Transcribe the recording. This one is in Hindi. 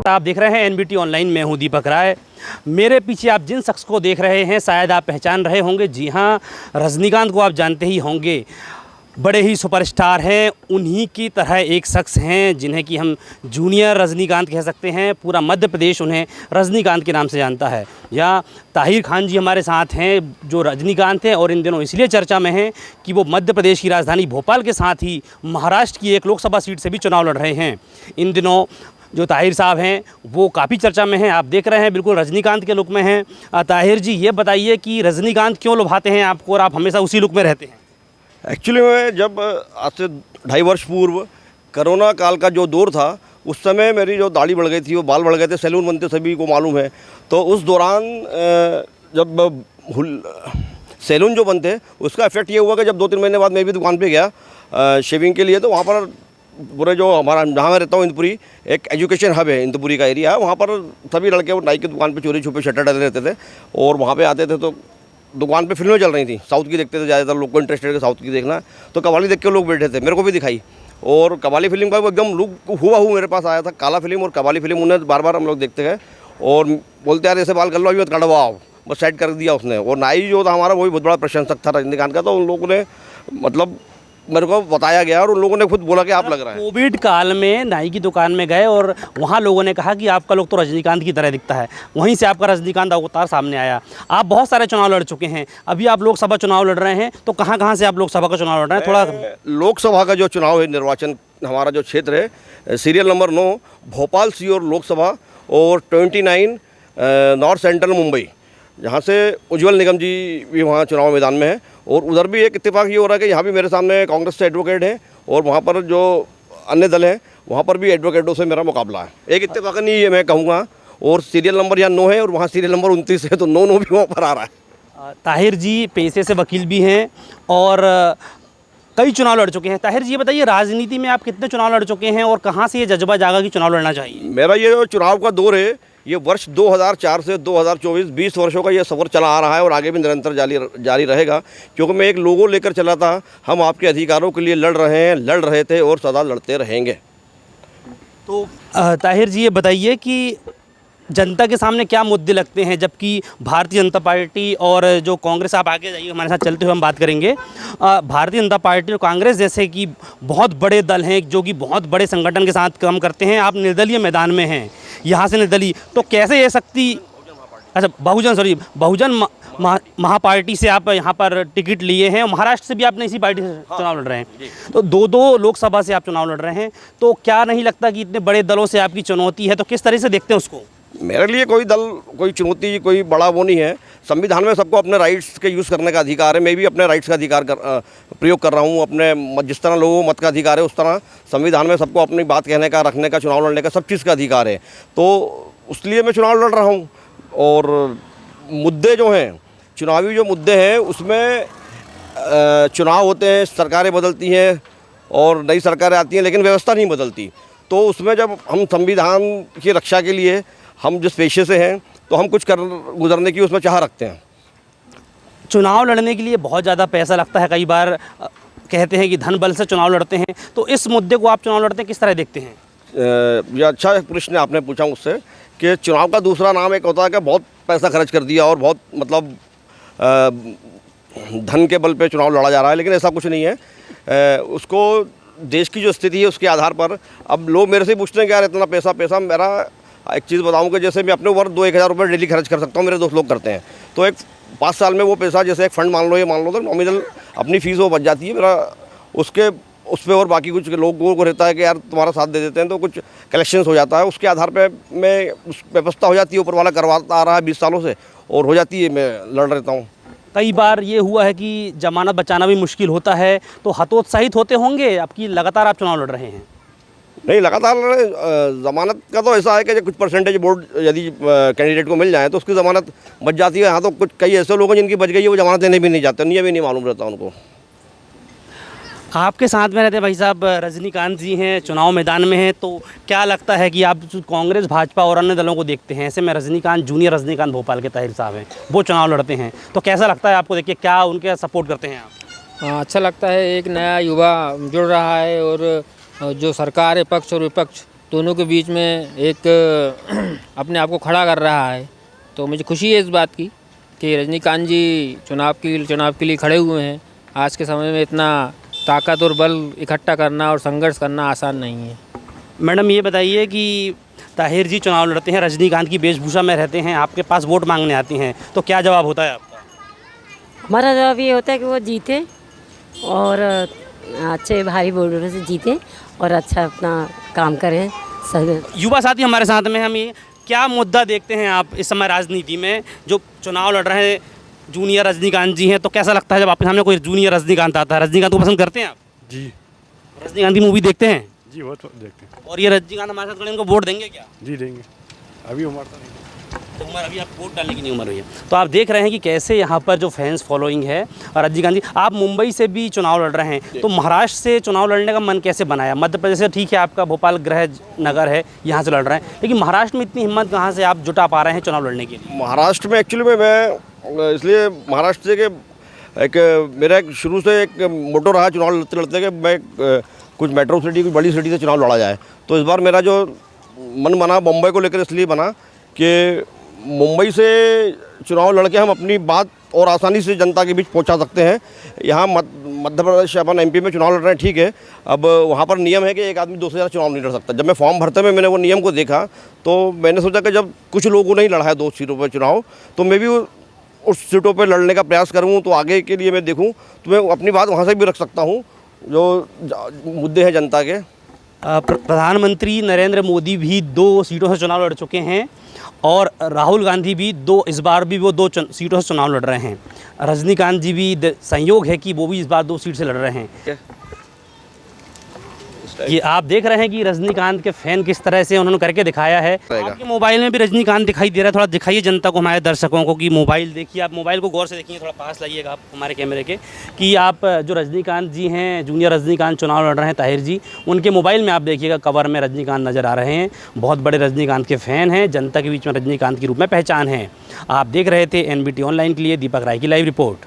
नमस्कार, आप देख रहे हैं एनबीटी ऑनलाइन। मैं हूं दीपक राय। मेरे पीछे आप जिन शख्स को देख रहे हैं शायद आप पहचान रहे होंगे। जी हां, रजनीकांत को आप जानते ही होंगे, बड़े ही सुपरस्टार हैं। उन्हीं की तरह एक शख्स हैं जिन्हें कि हम जूनियर रजनीकांत कह सकते हैं। पूरा मध्य प्रदेश उन्हें रजनीकांत के नाम से जानता है। या ताहिर खान जी हमारे साथ हैं जो रजनीकांत हैं और इन दिनों इसलिए चर्चा में हैं कि वो मध्य प्रदेश की राजधानी भोपाल के साथ ही महाराष्ट्र की एक लोकसभा सीट से भी चुनाव लड़ रहे हैं। इन दिनों जो ताहिर साहब हैं वो काफ़ी चर्चा में हैं। आप देख रहे हैं बिल्कुल रजनीकांत के लुक में हैं। ताहिर जी, ये बताइए कि रजनीकांत क्यों लुभाते हैं आपको और आप हमेशा उसी लुक में रहते हैं? एक्चुअली मैं जब आज से 2.5 वर्ष पूर्व कोरोना काल का जो दौर था, उस समय मेरी जो दाढ़ी बढ़ गई थी, वो बाल बढ़ गए थे, सैलून बनते सभी को मालूम है। तो उस दौरान जब सैलून जो बनते उसका इफेक्ट ये हुआ कि जब 2-3 महीने बाद मैं भी दुकान पे गया शेविंग के लिए, तो वहाँ पर पूरे जो हमारा जहाँ मैं रहता हूँ इंदुपुरी, एक एजुकेशन हब है इंदुपुरी का एरिया है, वहाँ पर सभी लड़के वो नाई की दुकान पे चोरी छुपे शटर डाले रहते थे और वहाँ पे आते थे। तो दुकान पे फिल्में चल रही थी, साउथ की देखते थे ज़्यादातर लोग को इंटरेस्टेड है साउथ की देखना। तो कवाली देख के लोग बैठे थे, मेरे को भी दिखाई और कवाली फिल्म का वो एकदम लुक हुआ मेरे पास आया था। काला फिल्म और कवाली फिल्म उन्हें बार बार हम लोग देखते गए और बोलते यार ऐसे बाल कर लो, अभी मत कटवाओ, बस सेट कर दिया उसने। और नाई जो था हमारा वही बहुत बड़ा प्रशंसक था रजनीकांत का। तो उन लोगों ने मतलब मेरे को बताया गया और उन लोगों ने खुद बोला कि आप लग रहा है। कोविड काल में नाई की दुकान में गए और वहाँ लोगों ने कहा कि आपका लोग तो रजनीकांत की तरह दिखता है। वहीं से आपका रजनीकांत अवतार सामने आया। आप बहुत सारे चुनाव लड़ चुके हैं, अभी आप लोकसभा चुनाव लड़ रहे हैं। तो कहाँ कहाँ से आप लोकसभा का चुनाव लड़ रहे हैं? थोड़ा लोकसभा का जो चुनाव है, निर्वाचन हमारा जो क्षेत्र है, सीरियल नंबर 9 भोपाल सीहोर लोकसभा और 29 नॉर्थ सेंट्रल मुंबई, जहाँ से उज्जवल निगम जी भी वहाँ चुनाव मैदान में है। और उधर भी एक इत्तेफाक ये हो रहा है कि यहाँ भी मेरे सामने कांग्रेस से एडवोकेट हैं और वहाँ पर जो अन्य दल हैं वहाँ पर भी एडवोकेटों से मेरा मुकाबला है। एक इत्तेफाक नहीं ये मैं कहूँगा। और सीरियल नंबर यहाँ 9 है और वहाँ सीरियल नंबर 29 है, तो 9 भी वहाँ पर आ रहा है। ताहिर जी पेशे से वकील भी हैं और कई चुनाव लड़ चुके हैं। ताहिर जी, ये बताइए, राजनीति में आप कितने चुनाव लड़ चुके हैं और कहाँ से ये जज्बा जागा कि चुनाव लड़ना चाहिए? मेरा ये जो चुनाव का दौर है, ये वर्ष 2004 से 2024 20 वर्षों का ये सफ़र चला आ रहा है और आगे भी निरंतर जारी रहेगा। क्योंकि मैं एक लोगो लेकर चला था, हम आपके अधिकारों के लिए लड़ रहे हैं, लड़ रहे थे और सदा लड़ते रहेंगे। तो ताहिर जी, ये बताइए कि जनता के सामने क्या मुद्दे लगते हैं, जबकि भारतीय जनता पार्टी और जो कांग्रेस, आप आगे जाइए हमारे साथ चलते हुए हम बात करेंगे। भारतीय जनता पार्टी और कांग्रेस जैसे कि बहुत बड़े दल हैं जो कि बहुत बड़े संगठन के साथ काम करते हैं। आप निर्दलीय मैदान में हैं, यहाँ से निर्दलीय, तो कैसे ये शक्ति, अच्छा बहुजन महापार्टी से आप यहाँ पर टिकट लिए हैं, महाराष्ट्र से भी आपने इसी पार्टी से चुनाव लड़ रहे हैं, तो दो लोकसभा से आप चुनाव लड़ रहे हैं। तो क्या नहीं लगता कि इतने बड़े दलों से आपकी चुनौती है? तो किस तरह से देखते हैं उसको? मेरे लिए कोई दल, कोई चुनौती, कोई बड़ा वो नहीं है। संविधान में सबको अपने राइट्स के यूज़ करने का अधिकार है। मैं भी अपने राइट्स का अधिकार प्रयोग कर रहा हूँ। अपने जिस तरह लोगों को मत का अधिकार है, उस तरह संविधान में सबको अपनी बात कहने का, रखने का, चुनाव लड़ने का, सब चीज़ का अधिकार है। तो उसलिए मैं चुनाव लड़ रहा हूँ। और मुद्दे जो हैं, चुनावी जो मुद्दे हैं, उसमें चुनाव होते हैं, सरकारें बदलती हैं और नई सरकारें आती हैं, लेकिन व्यवस्था नहीं बदलती। तो उसमें जब हम संविधान की रक्षा के लिए, हम जिस पेशे से हैं, तो हम कुछ गुजरने की उसमें चाह रखते हैं। चुनाव लड़ने के लिए बहुत ज़्यादा पैसा लगता है। कई बार कहते हैं कि धन बल से चुनाव लड़ते हैं। तो इस मुद्दे को आप चुनाव लड़ते हैं किस तरह देखते हैं? ये अच्छा प्रश्न आपने पूछा मुझसे कि चुनाव का दूसरा नाम एक होता है कि बहुत पैसा खर्च कर दिया और बहुत मतलब धन के बल पे चुनाव लड़ा जा रहा है, लेकिन ऐसा कुछ नहीं है। उसको देश की जो स्थिति है उसके आधार पर, अब लोग मेरे से पूछते हैं कि यार इतना पैसा, मेरा एक चीज़ बताऊं कि जैसे मैं अपने ऊपर 2-1 हज़ार रुपये डेली खर्च कर सकता हूं, मेरे दोस्त लोग करते हैं। तो एक 5 साल में वो पैसा, जैसे एक फ़ंड मान लो, ये मान लो, तो नॉमिनल अपनी फ़ीस वो बच जाती है मेरा उसके उस पर। और बाकी कुछ लोगों को रहता है कि यार तुम्हारा साथ दे देते हैं, तो कुछ कलेक्शंस हो जाता है। उसके आधार पर मैं उस व्यवस्था हो जाती है, ऊपर वाला करवाता आ रहा है 20 सालों से, और हो जाती है, मैं लड़ रहता हूँ। कई बार ये हुआ है कि जमानत बचाना भी मुश्किल होता है, तो हतोत्साहित होते होंगे। आपकी लगातार आप चुनाव लड़ रहे हैं? नहीं, लगातार ज़मानत का तो ऐसा है कि कुछ परसेंटेज बोर्ड यदि कैंडिडेट को मिल जाए तो उसकी ज़मानत बच जाती है। यहाँ तो कुछ कई ऐसे लोग हैं जिनकी बच गई है, वो ज़मानत लेने भी नहीं जाते, नहीं भी नहीं मालूम रहता उनको। आपके साथ में रहते भाई साहब रजनीकांत जी हैं, चुनाव मैदान में हैं, तो क्या लगता है कि आप कांग्रेस, भाजपा और अन्य दलों को देखते हैं, ऐसे में रजनीकांत, जूनियर रजनीकांत भोपाल के ताहिर साहब हैं, वो चुनाव लड़ते हैं, तो कैसा लगता है आपको देखिए? क्या उनके सपोर्ट करते हैं आप? अच्छा लगता है। एक नया युवा जुड़ रहा है और जो सरकार है, पक्ष और विपक्ष दोनों के बीच में एक अपने आप को खड़ा कर रहा है। तो मुझे खुशी है इस बात की कि रजनीकांत जी चुनाव के लिए खड़े हुए हैं। आज के समय में इतना ताकत और बल इकट्ठा करना और संघर्ष करना आसान नहीं है। मैडम ये बताइए कि ताहिर जी चुनाव लड़ते हैं, रजनीकांत की वेशभूषा में रहते हैं, आपके पास वोट मांगने आते हैं, तो क्या जवाब होता है आपका? हमारा जवाब ये होता है कि वो जीते और अच्छे भारी वोटों से जीते और अच्छा अपना काम करें। युवा साथी हमारे साथ में, हम ये क्या मुद्दा देखते हैं आप इस समय राजनीति में? जो चुनाव लड़ रहे हैं जूनियर रजनीकांत जी हैं, तो कैसा लगता है जब आपके सामने कोई जूनियर रजनीकांत आता है? रजनीकांत को पसंद करते हैं आप? जी रजनीकांत की मूवी देखते हैं? जी बहुत देखते हैं। और ये रजनीकांत हमारे साथ खड़े, इनको वोट देंगे क्या? जी देंगे। अभी उम्र तो नहीं। तो उम्र अभी आप वोट डालने की नहीं उम्र हुई है। तो आप देख रहे हैं कि कैसे यहाँ पर जो फैंस फॉलोइंग है। और रजनीकांत जी, आप मुंबई से भी चुनाव लड़ रहे हैं, तो महाराष्ट्र से चुनाव लड़ने का मन कैसे बनाया? मध्य प्रदेश से ठीक है, आपका भोपाल गृह नगर है, यहाँ से लड़ रहे हैं, लेकिन महाराष्ट्र में इतनी हिम्मत कहाँ से आप जुटा पा रहे हैं चुनाव लड़ने के लिए? महाराष्ट्र में एक्चुअली में मैं इसलिए महाराष्ट्र से कि एक मेरा एक शुरू से एक मोटो रहा चुनाव लड़ते लड़ते कि मैं कुछ मेट्रो सिटी, कुछ बड़ी सिटी से चुनाव लड़ा जाए। तो इस बार मेरा जो मन बना मुंबई को लेकर इसलिए बना कि मुंबई से चुनाव लड़के हम अपनी बात और आसानी से जनता के बीच पहुंचा सकते हैं। यहाँ मध्य प्रदेश अपन एमपी में चुनाव लड़ रहे हैं, ठीक है, अब वहाँ पर नियम है कि एक आदमी 2 से ज़्यादा चुनाव नहीं लड़ सकता। जब मैं फॉर्म भरते में मैंने वो नियम को देखा तो मैंने सोचा कि जब कुछ लोगों ने ही लड़ा है 2 सीटों पर चुनाव, तो मैं भी उस सीटों पर लड़ने का प्रयास करूँ, तो आगे के लिए मैं देखूँ तो मैं अपनी बात वहाँ से भी रख सकता हूँ जो मुद्दे हैं जनता के। प्रधानमंत्री नरेंद्र मोदी भी 2 सीटों से चुनाव लड़ चुके हैं और राहुल गांधी भी इस बार भी वो 2 सीटों से चुनाव लड़ रहे हैं। रजनीकांत जी भी संयोग है कि वो भी इस बार 2 सीट से लड़ रहे हैं। ये आप देख रहे हैं कि रजनीकांत के फैन किस तरह से उन्होंने करके दिखाया है। आपके मोबाइल में भी रजनीकांत दिखाई दे रहा है, थोड़ा दिखाइए जनता को, हमारे दर्शकों को कि मोबाइल देखिए, आप मोबाइल को गौर से देखिए, थोड़ा पास लाइएगा आप हमारे कैमरे के, कि आप जो रजनीकांत जी हैं, जूनियर रजनीकांत चुनाव लड़ रहे हैं ताहिर जी, उनके मोबाइल में आप देखिएगा कवर में रजनीकांत नज़र आ रहे हैं। बहुत बड़े रजनीकांत के फ़ैन हैं, जनता के बीच में रजनीकांत के रूप में पहचान है। आप देख रहे थे NBT ऑनलाइन के लिए दीपक राय की लाइव रिपोर्ट।